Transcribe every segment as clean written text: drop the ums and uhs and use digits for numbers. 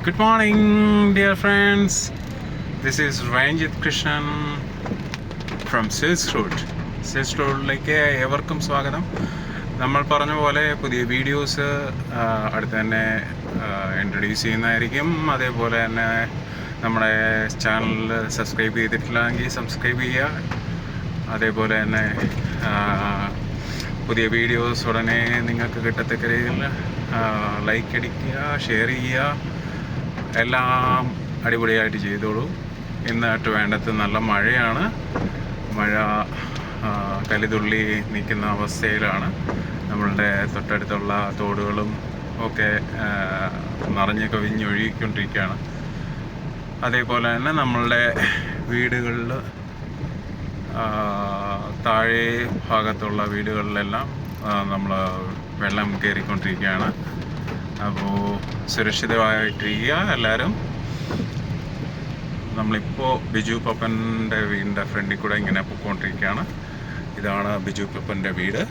Good morning, dear friends. This is Ranjit Krishnan from Silks Road. Silks Roadലേക്ക് ഏവർക്കും സ്വാഗതം. നമ്മൾ പറഞ്ഞ പോലെ പുതിയ വീഡിയോസ് അടുത്ത് തന്നെ ഇൻട്രൊഡ്യൂസ് ചെയ്യുന്നതായിരിക്കും. അതേപോലെ തന്നെ നമ്മുടെ ചാനൽ സബ്സ്ക്രൈബ് ചെയ്തിട്ടില്ലെങ്കിൽ സബ്സ്ക്രൈബ് ചെയ്യുക. അതേപോലെ തന്നെ പുതിയ വീഡിയോസ് ഉടനെ നിങ്ങൾക്ക് കിട്ടത്തക്ക രീതിയിൽ ലൈക്ക് അടിക്കുക, ഷെയർ ചെയ്യുക, എല്ലാം അടിപൊളിയായിട്ട് ചെയ്തോളൂ. ഇന്നായിട്ട് വേണ്ടത് നല്ല മഴയാണ്. മഴ കലിതുള്ളി നിൽക്കുന്ന അവസ്ഥയിലാണ്. നമ്മളുടെ തൊട്ടടുത്തുള്ള തോടുകളും ഒക്കെ നിറഞ്ഞ് കവിഞ്ഞൊഴുകിക്കൊണ്ടിരിക്കുകയാണ്. അതേപോലെ തന്നെ നമ്മളുടെ വീടുകളിൽ താഴെ ഭാഗത്തുള്ള വീടുകളിലെല്ലാം നമ്മൾ വെള്ളം കയറിക്കൊണ്ടിരിക്കുകയാണ്. അപ്പോൾ സുരക്ഷിതമായിട്ടിരിക്കുക എല്ലാവരും. നമ്മളിപ്പോൾ ബിജു പപ്പൻ്റെ വീടിൻ്റെ ഫ്രണ്ടിൽ കൂടെ ഇങ്ങനെ പൊയ്ക്കൊണ്ടിരിക്കുകയാണ്. ഇതാണ് ബിജു പപ്പൻ്റെ വീട്.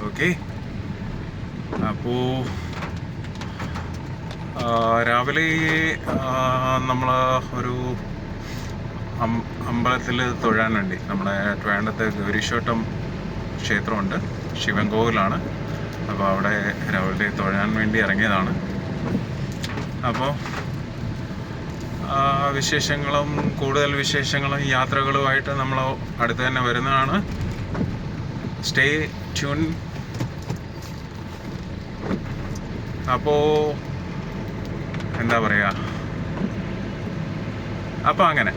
ഓക്കെ, അപ്പോൾ രാവിലെ നമ്മൾ ഒരു അമ്പലത്തിൽ തൊഴാൻ വേണ്ടി നമ്മുടെ ട്രിവാൻഡ്രത്ത് ഗൗരീശോട്ടം ക്ഷേത്രമുണ്ട്, ശിവൻ കോവിലാണ്. അപ്പോൾ അവിടെ രാവിലെ തൊഴാൻ വേണ്ടി ഇറങ്ങിയതാണ്. അപ്പോൾ വിശേഷങ്ങളും കൂടുതൽ വിശേഷങ്ങളും യാത്രകളുമായിട്ട് നമ്മൾ അടുത്ത് തന്നെ വരുന്നതാണ്. Stay tune. അപ്പോൾ എന്താ പറയുക, അപ്പോൾ അങ്ങനെ